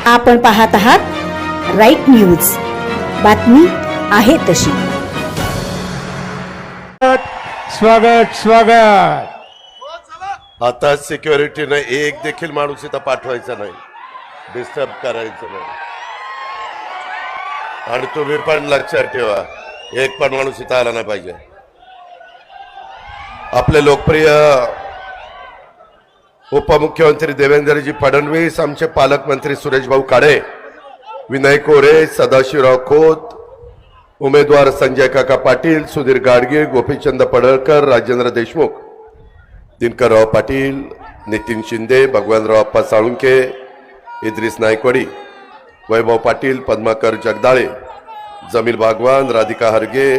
आपण पाहत आहात राईट न्यूज, बातमी आहे तशी. स्वागत स्वागत. आता सिक्युरिटीने एक देखील माणूस इथं पाठवायचा नाही, डिस्टर्ब करायचं नाही. आणि तुम्ही पण लक्षात ठेवा, एक पण माणूस इथं आला नाही पाहिजे. आपले लोकप्रिय उपमुख्यमंत्री देवेंद्रजी फडणवीस, आमचे पालकमंत्री सुरेश भाऊ काळे, विनय कोरे, सदाशिवराव खोत, उमेदवार संजय काका पाटील, सुधीर गाडगे, गोपीचंद पडळकर, राजेंद्र देशमुख, दिनकरराव पाटील, नितीन शिंदे, भगवानराव अप्पा साळुंके, इद्रिस नायकवाडी, वैभव पाटील, पद्माकर जगदाळे, जमील बागवान, राधिका हरगे,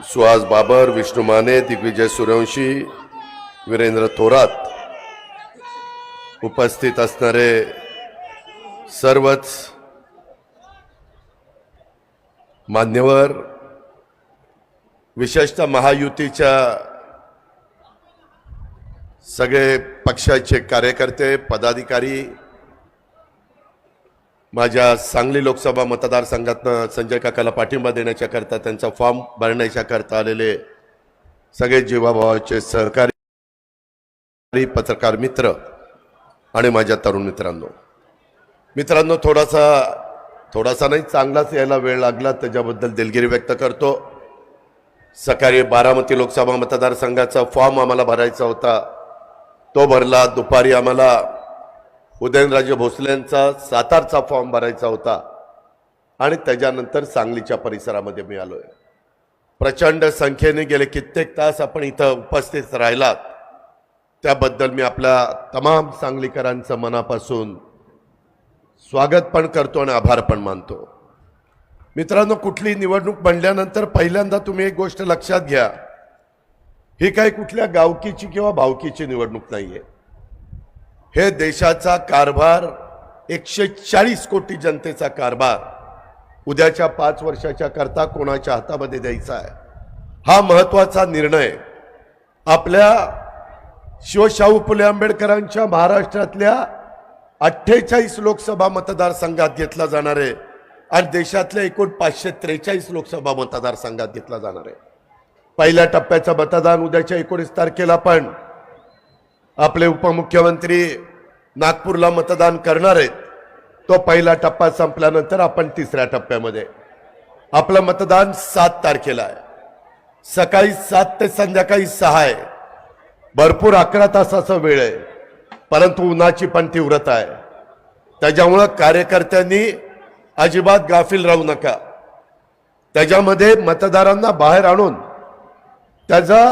सुहास बाबर, विष्णू माने, दिग्विजय सूर्यवंशी, वीरेंद्र थोरात, उपस्थित असणारे सर्वच मान्यवर, विशेषतः महायुतीच्या सगळे पक्षाचे कार्यकर्ते, पदाधिकारी, माझ्या सांगली लोकसभा मतदारसंघातनं संजय काकाला पाठिंबा देण्याच्या करता, त्यांचा फॉर्म भरण्याच्या करता आलेले सगळे जीवाभावाचे सहकारी, पत्रकार मित्र आणि माझ्या तरुण मित्रांनो, थोडासा नाही, चांगलाच यायला वेळ लागला, त्याच्याबद्दल दिलगिरी व्यक्त करतो. सकाळी बारामती लोकसभा मतदारसंघाचा फॉर्म आम्हाला भरायचा होता, तो भरला. दुपारी आम्हाला उदयनराजे भोसलेंचा सातारचा फॉर्म भरायचा होता आणि त्याच्यानंतर सांगलीच्या परिसरामध्ये मी आलोय. प्रचंड संख्येने गेले कित्येक तास आपण इथं उपस्थित राहिलात, त्याबद्दल मी आपल्या तमाम सांगलीकरांचं मनापासून स्वागत पण करतो आणि आभार पण मानतो. मित्रांनो, कुठली निवडणूक म्हणल्यानंतर पहिल्यांदा तुम्ही एक गोष्ट लक्षात घ्या, ही काही कुठल्या गावकीची किंवा भावकीची निवडणूक नाहीये. हे देशाचा कारभार, 140 कोटी जनतेचा कारभार उद्याच्या 5 वर्षाच्या करता कोणाच्या हातामध्ये द्यायचा आहे, हा महत्वाचा निर्णय आपल्या शिवशाहू फुले आंबेडकरांच्या महाराष्ट्रातल्या 48 लोकसभा मतदारसंघात घेतला जाणार आहे आणि देशातल्या एकूण 543 लोकसभा मतदारसंघात घेतला जाणार आहे. पहिल्या टप्प्याचं मतदान उद्याच्या 19 तारखेला पण आपले उपमुख्यमंत्री नागपूरला मतदान करणार आहेत. तो पहिला टप्पा संपल्यानंतर आपण तिसऱ्या टप्प्यामध्ये, आपलं मतदान 7 तारखेला आहे. सकाळी 7 ते संध्याकाळी 6 आहे. भरपूर 11 तासाचा वेळ आहे, परंतु उन्हाची पण तीव्रता आहे. त्याच्यामुळं कार्यकर्त्यांनी अजिबात गाफील राहू नका. त्याच्यामध्ये मतदारांना बाहेर आणून त्याचा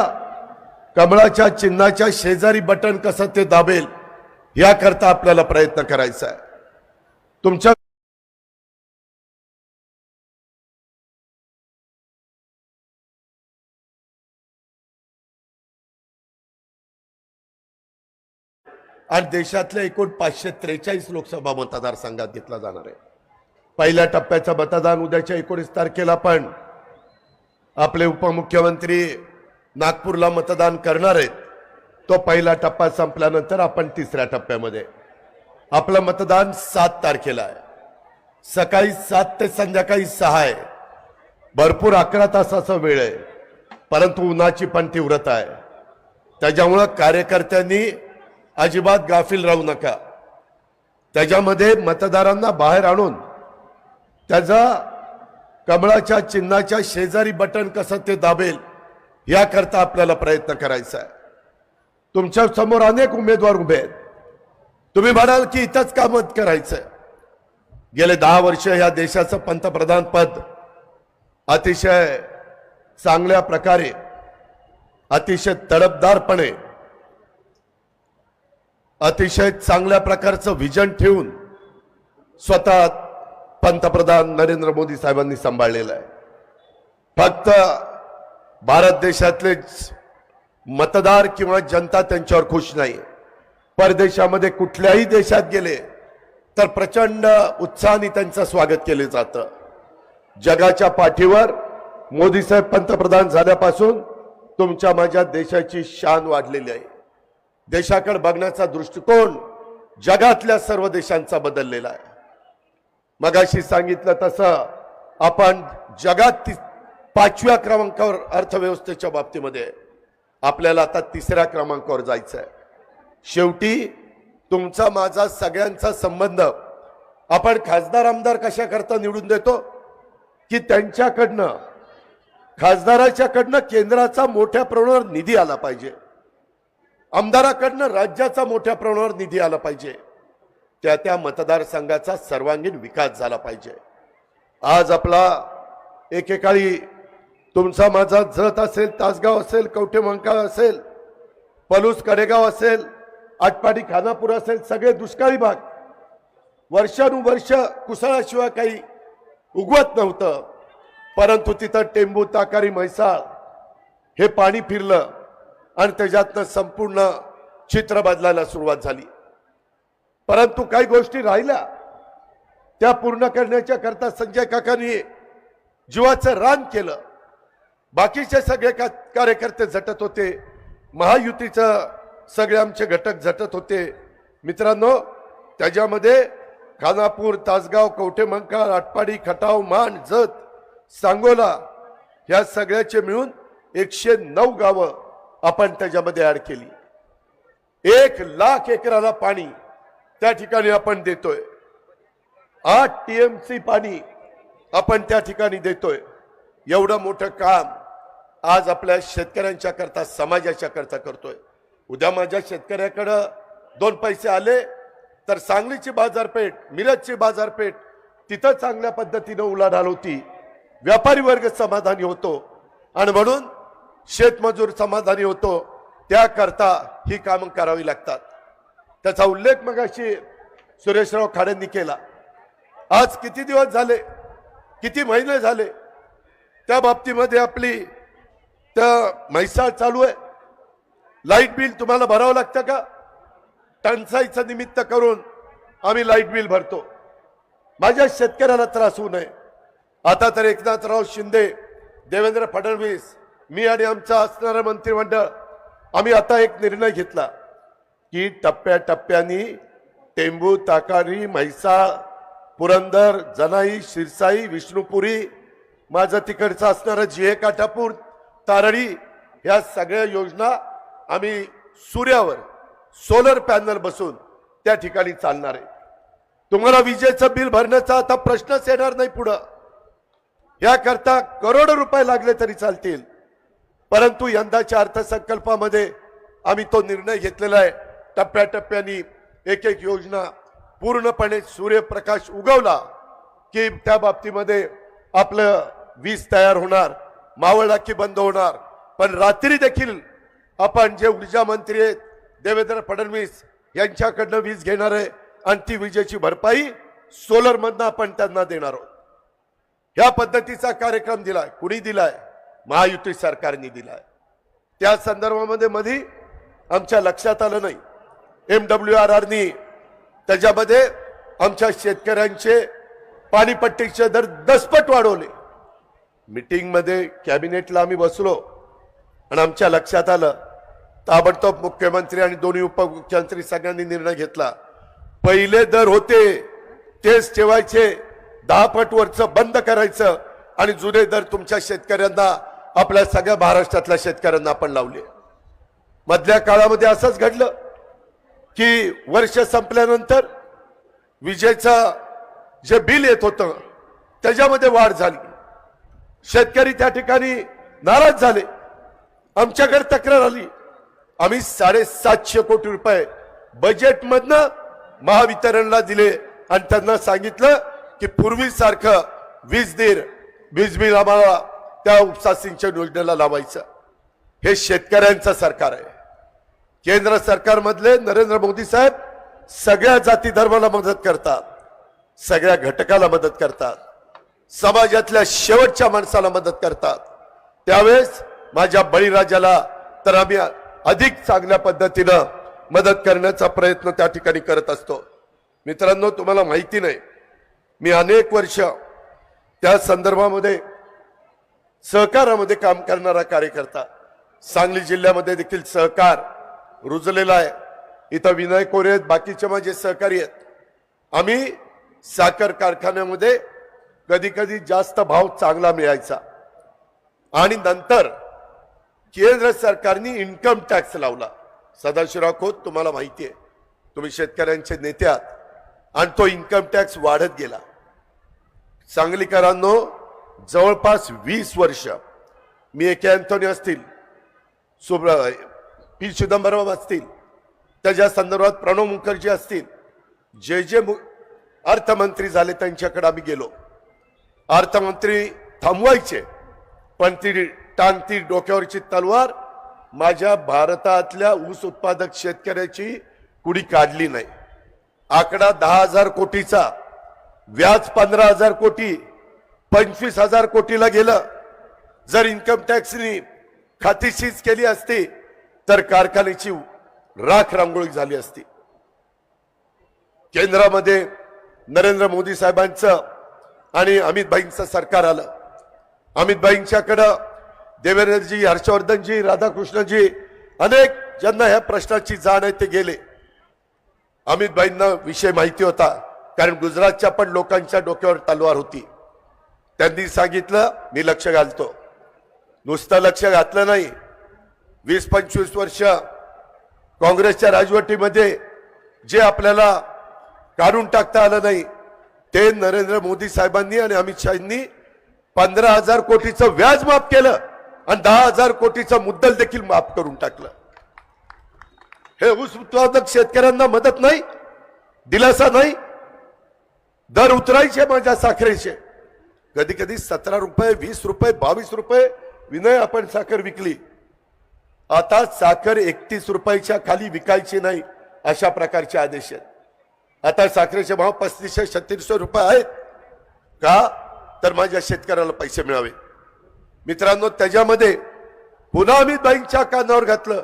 कमळाच्या चिन्हाच्या शेजारी बटन कसं ते दाबेल याकरता आपल्याला प्रयत्न करायचा आहे. तुमच्या आणि देशातल्या एकूण 543 लोकसभा मतदारसंघात घेतला जाणार आहे. पहिल्या टप्प्याचं मतदान उद्याच्या 19 तारखेला पण आपले उपमुख्यमंत्री नागपूरला मतदान करणार आहेत. तो पहिला टप्पा संपल्यानंतर आपण तिसऱ्या टप्प्यामध्ये, आपलं मतदान 7 तारखेला आहे. सकाळी 7 ते संध्याकाळी 6 आहे. भरपूर 11 तासाचा वेळ आहे, परंतु उन्हाची पण तीव्रता आहे. त्याच्यामुळं कार्यकर्त्यांनी अजिबात गाफील राहू नका. त्याच्यामध्ये मतदारांना बाहेर आणून त्याचा कमळाच्या चिन्हाच्या शेजारी बटन कसं ते दाबेल याकरता आपल्याला प्रयत्न करायचा आहे. तुमच्या समोर अनेक उमेदवार उभे आहेत. तुम्ही म्हणाल की इथंच का मत करायचंय. गेले 10 वर्ष या देशाचं पंतप्रधान पद अतिशय चांगल्या प्रकारे, अतिशय तडफदारपणे, अतिशय चांगल्या प्रकारचं विजन ठेवून स्वतः पंतप्रधान नरेंद्र मोदी साहेबांनी सांभाळलेलं आहे. फक्त भारत देशातले मतदार किंवा जनता त्यांच्यावर खुश नाही. परदेशामध्ये कुठल्याही देशात गेले तर प्रचंड उत्साहाने त्यांचं स्वागत केले जातं. जगाच्या पाठीवर मोदी साहेब पंतप्रधान झाल्यापासून तुमच्या माझ्या देशाची शान वाढलेली आहे. देशाकडे बघण्याचा दृष्टिकोन जगातल्या सर्व देशांचा बदललेला आहे. मगाशी सांगितलं तसं आपण जगात 5व्या क्रमांकावर अर्थव्यवस्थेच्या बाबतीमध्ये, आपल्याला आता 3ऱ्या क्रमांकावर जायचं आहे. शेवटी तुमचा माझा सगळ्यांचा संबंध आपण खासदार आमदार कशा करता निवडून देतो की त्यांच्याकडनं, खासदाराच्याकडनं केंद्राचा मोठ्या प्रमाणावर निधी आला पाहिजे, आमदाराकडनं राज्याचा मोठ्या प्रमाणावर निधी आला पाहिजे, त्या मतदारसंघाचा सर्वांगीण विकास झाला पाहिजे. आज आपला एकेकाळी तुमचा माझा जत असेल, तासगाव असेल, कवठेमंकाळ असेल, पलूस कडेगाव असेल, आटपाडी खानापूर असेल, सगळे दुष्काळी भाग, वर्षानुवर्ष कुसळाशिवाय काही उगवत नव्हतं. परंतु तिथं टेंबू, ताकारी, म्हैसाळ हे पाणी फिरलं आणि त्याच्यातनं संपूर्ण चित्र बदलायला सुरुवात झाली. परंतु काही गोष्टी राहिल्या, त्या पूर्ण करण्याच्या करता संजय काकांनी जीवाचं रान केलं. बाकीचे सगळे कार्यकर्ते झटत होते, महायुतीचं सगळे आमचे घटक झटत होते. मित्रांनो, त्याच्यामध्ये खानापूर, तासगाव, कवठेमंकाळ, आटपाडी, खटाव, मान, जत, सांगोला या सगळ्याचे मिळून 109 गावं आपण त्याच्यामध्ये ऍड केली. 1,00,000 एकराला पाणी त्या ठिकाणी आपण देतोय. 8 TMC पाणी आपण त्या ठिकाणी देतोय. एवढं मोठं काम आज आपल्या शेतकऱ्यांच्या करता, समाजाच्या करता करतोय. उद्या माझ्या शेतकऱ्याकडं 2 पैसे आले तर सांगलीची बाजारपेठ, मिरजची बाजारपेठ तिथं चांगल्या पद्धतीनं उलाढाल होती, व्यापारी वर्ग समाधानी होतो आणि म्हणून शेतमजूर समाधानी होतो. त्याकरता ही कामं करावी लागतात. त्याचा उल्लेख मगाशी सुरेशराव खाडेंनी केला. आज किती दिवस झाले, किती महिने झाले त्या बाबतीमध्ये आपली त्या म्हैसाळ चालू आहे. लाईट बिल तुम्हाला भरावं लागतं का? टंचाईचं निमित्त करून आम्ही लाईट बिल भरतो. माझ्या शेतकऱ्याला त्रास होऊ नये. आता तर एकनाथराव शिंदे, देवेंद्र फडणवीस, मी आणि आमचा असणारं मंत्रिमंडळ, आम्ही आता एक निर्णय घेतला की टप्प्याटप्प्याने टेंबू, ताकारी, म्हैसाळ, पुरंदर, जनाई, शिरसाई, विष्णुपुरी, माझं तिकडचं असणारं जिहे काठापूर, तारळी, या सगळ्या योजना आम्ही सूर्यावर सोलर पॅनल बसून त्या ठिकाणी चालणार आहे. तुम्हाला विजेचं बिल भरण्याचा आता प्रश्नच येणार नाही पुढं. याकरता करोडो रुपये लागले तरी चालतील. परंतु यंदाच्या अर्थसंकल्पामध्ये आम्ही तो निर्णय घेतलेला आहे. टप्प्याटप्प्याने एक एक योजना पूर्णपणे सूर्यप्रकाश उगवला की त्या बाबतीमध्ये आपलं वीज तयार होणार, मावळाकी बंद होणार. पण रात्री देखील आपण जे ऊर्जा मंत्री आहेत देवेंद्र फडणवीस यांच्याकडनं वीज घेणार आहे आणि ती विजेची भरपाई सोलर मधनं आपण त्यांना देणार आहोत. या पद्धतीचा कार्यक्रम दिलाय. कुणी दिलाय? महायुती सरकारने दिलाय. त्या संदर्भामध्ये मध्ये आमच्या लक्षात आलं नाही. MWRRनी त्याच्यामध्ये आमच्या शेतकऱ्यांचे पाणीपट्टीचे दर 10पट वाढवले. मीटिंग मध्ये कॅबिनेटला आम्ही बसलो आणि आमच्या लक्षात आलं. ताबडतोब मुख्यमंत्री आणि दोन्ही उपमुख्यमंत्री सगळ्यांनी निर्णय घेतला. पहिले दर होते तेच ठेवायचे, 10 पट वरचं बंद करायचं आणि जुने दर तुमच्या शेतकऱ्यांना, आपल्या सगळ्या महाराष्ट्रातल्या शेतकऱ्यांना आपण लावले. मधल्या काळामध्ये असंच घडलं की वर्ष संपल्यानंतर विजेचं जे बिल येत होतं त्याच्यामध्ये वाढ झाली. शेतकरी त्या ठिकाणी नाराज झाले. आमच्याकडे तक्रार आली. आम्ही 750 कोटी रुपये बजेटमधनं महावितरणला दिले आणि त्यांना सांगितलं की पूर्वीसारखं वीज बिल आम्हाला त्या उपसा सिंचन योजनेला लावायचं. हे शेतकऱ्यांचं सरकार आहे. केंद्र सरकारमधले नरेंद्र मोदी साहेब सगळ्या जाती धर्माला मदत करतात, सगळ्या घटकाला मदत करतात, समाजातल्या शेवटच्या माणसाला मदत करतात. त्यावेळेस माझ्या बळीराजाला तर आम्ही अधिक चांगल्या पद्धतीनं मदत करण्याचा प्रयत्न त्या ठिकाणी करत असतो. मित्रांनो, तुम्हाला माहिती नाही, मी अनेक वर्ष त्या संदर्भामध्ये सहकारामध्ये काम करणारा कार्यकर्ता, सांगली जिल्ह्यामध्ये देखील सहकार रुजलेला आहे. इथं विनय कोरे आहेत, बाकीचे माझे सहकारी आहेत. आम्ही साखर कारखान्यामध्ये कधी कधी जास्त भाव चांगला मिळायचा आणि नंतर केंद्र सरकारने इन्कम टॅक्स लावला. सदाशिवराव खोत तुम्हाला माहिती आहे, तुम्ही शेतकऱ्यांचे नेते आहात आणि तो इन्कम टॅक्स वाढत गेला. सांगलीकरांनो जवळपास 20 वर्ष मी एके अँथोनी असतील, पी चिदंबरम असतील, त्याच्या संदर्भात प्रणव मुखर्जी असतील, जे अर्थमंत्री झाले त्यांच्याकडे आम्ही गेलो. अर्थमंत्री थांबवायचे पण ती टांगती डोक्यावरची तलवार माझ्या भारतातल्या ऊस उत्पादक शेतकऱ्याची कुणी काढली नाही. आकडा 10,000 कोटीचा, व्याज 15,000 कोटी, 25,000 कोटीला गेलं. जर इन्कम टॅक्सनी खातीशीच केली असती तर कारखान्याची राख रांगोळी झाली असती. केंद्रामध्ये नरेंद्र मोदी साहेबांचं आणि अमित भाईंचं सरकार आलं. अमित भाईंच्याकडं देवेंद्रजी, हर्षवर्धनजी, राधाकृष्णजी, अनेक ज्यांना ह्या प्रश्नाची जाण आहे ते गेले. अमित भाईंना विषय माहिती होता, कारण गुजरातच्या पण लोकांच्या डोक्यावर तलवार होती. त्यांनी सांगितलं मी लक्ष घालतो. नुसतं लक्ष घातलं नाही, 20-25 वर्ष काँग्रेसच्या राजवटीमध्ये जे आपल्याला काढून टाकता आलं नाही ते नरेंद्र मोदी साहेबांनी आणि अमित शहानी 15,000 कोटीचं व्याज माफ केलं आणि 10,000 कोटीचं मुद्दल देखील माफ करून टाकलं. हे ऊस उत्पादक शेतकऱ्यांना मदत नाही, दिलासा नाही. दर उतरायचे माझ्या साखरेचे, कधी कधी 17 रुपये, 20 रुपये, 22 रुपये विनय आपण साखर विकली. आता साखर 31 रुपयाच्या खाली विकायची नाही अशा प्रकारचे आदेश आहेत. आता साखरेचे भाव 3500-3600 रुपये आहेत. का तर माझ्या शेतकऱ्याला पैसे मिळावे. मित्रांनो, त्याच्यामध्ये पुन्हा अमित भाईंच्या कानावर घातलं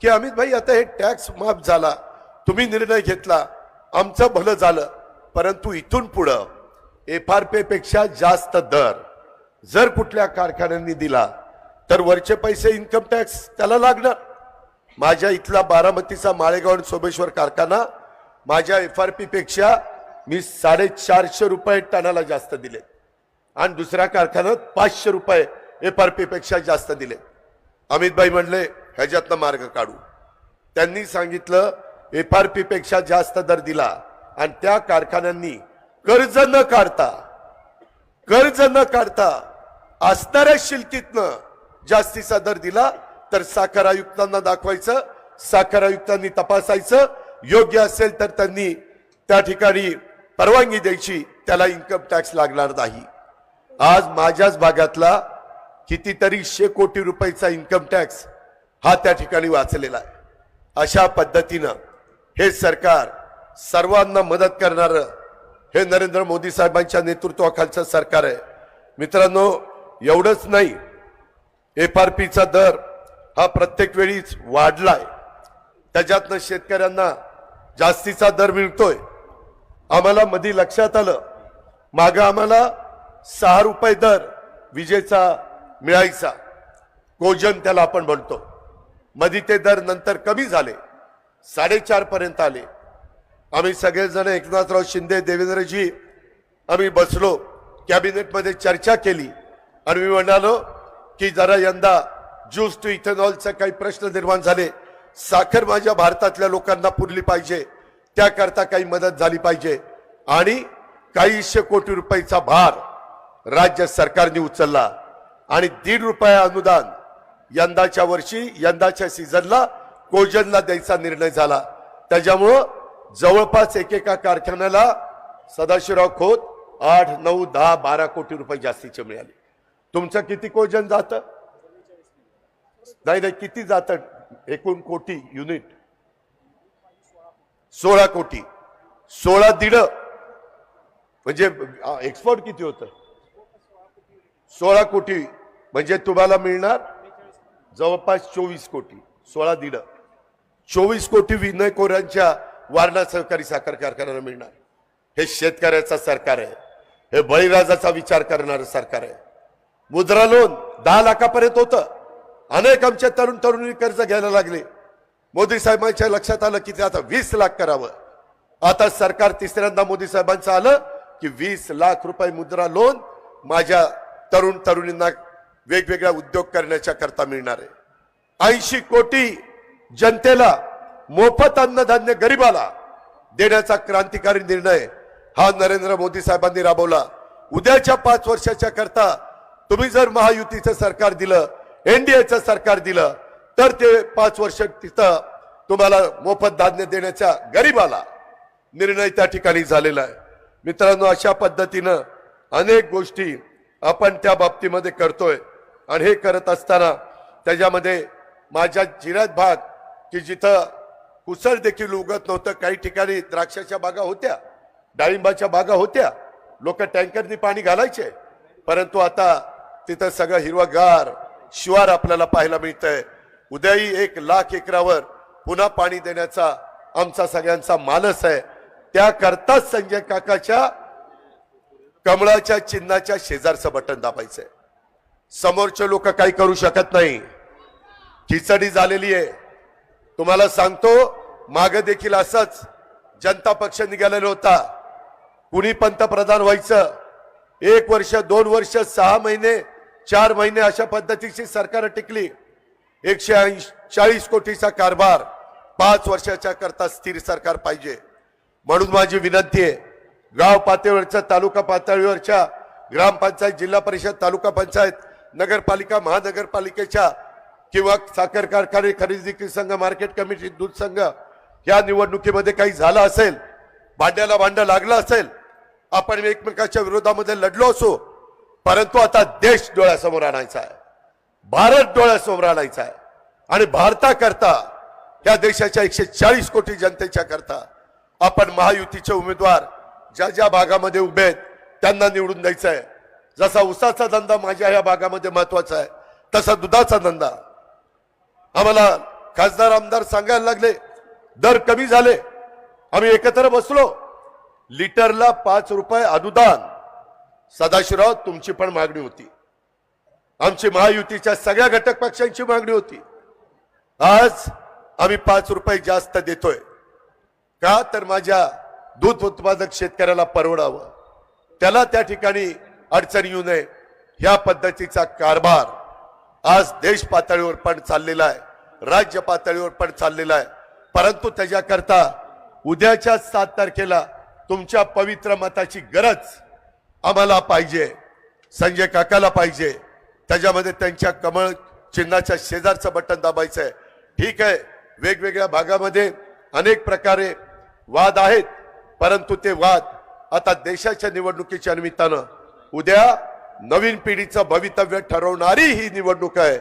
की अमित भाई आता हे टॅक्स माफ झाला, तुम्ही निर्णय घेतला, आमचं भलं झालं, परंतु इथून पुढं FRP पेक्षा जास्त दर जर कुठल्या कारखान्यांनी दिला तर वरचे पैसे इन्कम टॅक्स त्याला लागणार. माझ्या इथला बारामतीचा माळेगाव आणि सोमेश्वर कारखाना माझ्या FRP पेक्षा मी 450 रुपये टनाला जास्त दिले आणि दुसऱ्या कारखान्यात 500 रुपये FRP पेक्षा जास्त दिले. अमित भाई म्हणले ह्याच्यातनं मार्ग काढू. त्यांनी सांगितलं FRP पेक्षा जास्त दर दिला आणि त्या कारखान्यांनी कर्ज न काढता असणाऱ्या शिल्कीतनं जास्तीचा दर दिला तर साखर आयुक्तांना दाखवायचं, साखर आयुक्तांनी तपासायचं, योग्य असेल तर त्यांनी त्या ठिकाणी परवानगी द्यायची, त्याला इन्कम टॅक्स लागणार नाही. आज माझ्याच भागातला कितीतरी 100 कोटी रुपयाचा इन्कम टॅक्स हा त्या ठिकाणी वाचलेला आहे. अशा पद्धतीनं हे सरकार सर्वांना मदत करणारं हे नरेंद्र मोदी साहेबांच्या नेतृत्वाखालचं सरकार आहे. मित्रांनो, एवढंच नाही, FRPचा दर हा प्रत्येक वेळीच वाढलाय, त्याच्यातनं शेतकऱ्यांना जास्तीचा दर मिळतोय. आम्हाला मध्ये लक्षात आलं, मागं आम्हाला 6 रुपये दर विजेचा मिळायचा, कोजन त्याला आपण म्हणतो. मध्ये ते दर नंतर कमी झाले, 4.5 पर्यंत आले. आम्ही सगळेजण एकनाथराव शिंदे, देवेंद्रजी आम्ही बसलो, कॅबिनेटमध्ये चर्चा केली आणि मी म्हणालो की जरा यंदा ज्यूस टू इथेनॉलचे काही प्रश्न निर्माण झाले, साखर माझ्या भारतातल्या लोकांना पुरली पाहिजे, त्याकरता काही मदत झाली पाहिजे आणि काही 100 कोटी रुपयाचा भार राज्य सरकारने उचलला आणि 1.5 रुपया अनुदान यंदाच्या वर्षी, यंदाच्या सीझनला कोजनला द्यायचा निर्णय झाला. त्याच्यामुळं जवळपास एकेका कारखान्याला सदाशिवराव खोत 8, 9, 10, 12 कोटी रुपये जास्तीचे मिळाले. तुमचं किती कोजन जातं? नाही, किती जातं एकूण कोटी युनिट? 16 कोटी. 16.5 म्हणजे एक्सपोर्ट किती होतं? 16 कोटी म्हणजे तुम्हाला मिळणार जवळपास 24 कोटी. 16.5 24 कोटी विनय कोऱ्यांच्या वारणा सहकारी साखर कारखान्याला मिळणार. हे शेतकऱ्याचं सरकार आहे, हे बळीराजाचा विचार करणारं सरकार आहे. मुद्रा लोन 10 लाखापर्यंत होतं. अनेक आमच्या तरुण तरुणी कर्ज घ्यायला लागले. मोदी साहेबांच्या लक्षात आलं की ते आता 20 लाख करावं. आता सरकार तिसऱ्यांदा मोदी साहेबांचं आलं की 20 लाख रुपये मुद्रा लोन माझ्या तरुण तरुणींना वेगवेगळ्या उद्योग करण्याच्या करता मिळणार आहे. 80 कोटी जनतेला मोफत अन्नधान्य गरिबाला देण्याचा क्रांतिकारी निर्णय हा नरेंद्र मोदी साहेबांनी राबवला. उद्याच्या 5 वर्षाच्या करता तुम्ही जर महायुतीचं सरकार दिलं, एनडीएचं सरकार दिलं, तर ते 5 वर्ष तिथं तुम्हाला मोफत धान्य देण्याचा गरिबाला निर्णय त्या ठिकाणी झालेला आहे. मित्रांनो, अशा पद्धतीनं अनेक गोष्टी आपण त्या बाबतीमध्ये करतोय आणि हे करत असताना त्याच्यामध्ये माझ्या जिल्ह्यात भाग की जिथं कुसळ देखील उगत नव्हतं, काही ठिकाणी द्राक्षाच्या बागा होत्या, डाळिंबाच्या बागा होत्या, लोक टँकरनी पाणी घालायचे, परंतु आता तिथं सगळं हिरवगार शिवार आपल्याला पाहायला मिळतंय. उद्याही 1 लाख एकरावर पुन्हा पाणी देण्याचा आमचा सगळ्यांचा मानस आहे. त्याकरताच संजय काकाच्या कमळाच्या चिन्हाच्या शेजारचं बटन दाबायचंय. समोरचे लोक काही करू शकत नाही. खिचडी झालेली आहे. तुम्हाला सांगतो, मागे देखील असंच जनता पक्ष निघालेला होता. कुणी पंतप्रधान व्हायचं, 1 वर्ष 2 वर्ष 6 महिने 4 महिने अशा पद्धतीची सरकार टिकली. 140 कोटीचा कारभार 5 वर्षाच्या करता स्थिर सरकार पाहिजे. म्हणून माझी विनंती आहे, गाव पातळीवरच्या, तालुका पातळीवरच्या, ग्रामपंचायत, जिल्हा परिषद, तालुका पंचायत, नगरपालिका, महानगरपालिकेच्या किंवा साखर कारखाने, खरेदी संघ, मार्केट कमिटी, दूध संघ या निवडणुकीमध्ये काही झालं असेल, भांड्याला भांडं लागलं असेल, आपण एकमेकाच्या विरोधामध्ये लढलो असो, परंतु आता देश डोळ्यासमोर आणायचा आहे, भारत डोळ्यासमोर आणायचा आहे. आणि भारताकरता, या देशाच्या 140 कोटी जनतेच्या करता आपण महायुतीचे उमेदवार ज्या ज्या भागामध्ये उभे आहेत त्यांना निवडून द्यायचं आहे. जसा ऊसाचा धंदा माझ्या या भागामध्ये महत्वाचा आहे, तसा दुधाचा धंदा. आम्हाला खासदार आमदार सांगायला लागले, दर कमी झाले, आम्ही एकत्र बसलो, लिटरला 5 रुपये अनुदान. सदाशिवराव, तुमची पण मागणी होती, आमची महायुतीच्या सगळ्या घटक पक्षांची मागणी होती. आज आम्ही 5 रुपये जास्त देतोय. का तर माझ्या दूध उत्पादक शेतकऱ्याला परवडावं, त्याला त्या ठिकाणी अडचण येऊ नये. ह्या पद्धतीचा कारभार आज देश पातळीवर पण चाललेला आहे, राज्य पातळीवर पण चाललेला आहे. परंतु त्याच्याकरता उद्याच्या 7 तारखेला तुमच्या पवित्र मताची गरज आम्हाला पाहिजे, संजय काकाला पाहिजे. त्याच्यामध्ये त्यांच्या कमळ चिन्हाच्या शेजारचं बटन दाबायचं आहे. ठीक आहे, वेगवेगळ्या भागामध्ये अनेक प्रकारे वाद आहेत, परंतु ते वाद आता देशाच्या निवडणुकीच्या निमित्तानं उद्या नवीन पिढीचं भवितव्य ठरवणारी ही निवडणूक आहे.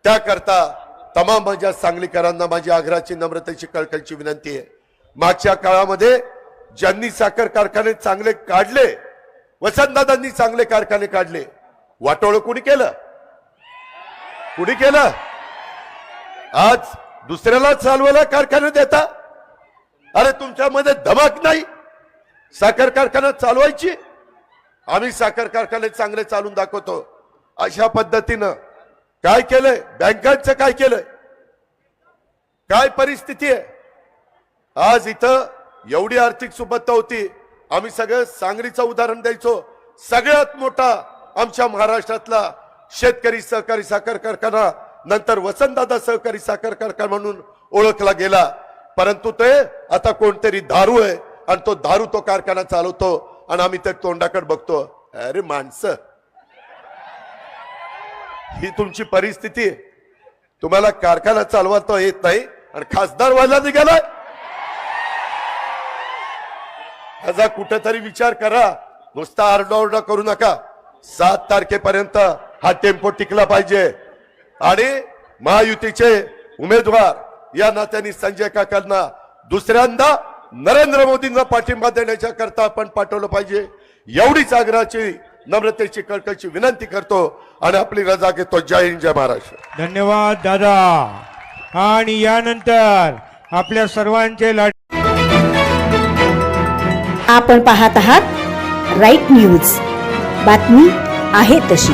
त्याकरता तमाम माझ्या सांगलीकरांना माझी आग्रहाची, नम्रतेची, कळकळीची विनंती आहे. मागच्या काळामध्ये ज्यांनी साखर कारखाने चांगले काढले, वसंतदादांनी चांगले कारखाने काढले, वाटोळं कुणी केलं? कुणी केलं? आज दुसऱ्याला चालवायला कारखाने देता. अरे तुमच्यामध्ये धमक नाही साखर कारखाना चालवायची? आम्ही साखर कारखाने चांगले चालून दाखवतो. अशा पद्धतीनं काय केलंय? बँकांचं काय केलंय? काय परिस्थिती आहे? आज इथं एवढी आर्थिक सुबत्ता होती, आम्ही सगळं सांगलीचं उदाहरण द्यायचो. सगळ्यात मोठा आमच्या महाराष्ट्रातला शेतकरी सहकारी साखर कारखाना नंतर वसंतदादा सहकारी साखर कारखाना म्हणून ओळखला गेला. परंतु ते आता कोणतरी दारू आहे आणि तो दारू तो कारखाना चालवतो आणि आम्ही त्या तोंडाकडे बघतो. अरे माणसं, ही तुमची परिस्थिती आहे. तुम्हाला कारखाना चालवता येत नाही आणि खासदार व्हायला निघालाय. ह्याचा कुठेतरी विचार करा. नुसता आरडाओरडा करू नका. 7 तारखेपर्यंत हा टेम्पो टिकला पाहिजे आणि महायुतीचे उमेदवार या नात्याने संजय काकांना दुसऱ्यांदा नरेंद्र मोदींना पाठिंबा देण्याच्या करता आपण पाठवलं पाहिजे. एवढीच आग्रहाची, नम्रतेची, कळकळीची विनंती करतो आणि आपली रजा घेतो. जय हिंद, जय महाराष्ट्र. धन्यवाद दादा. आणि यानंतर आपल्या सर्वांचे आपण पाहत आहात राईट न्यूज, बातमी आहे तशी.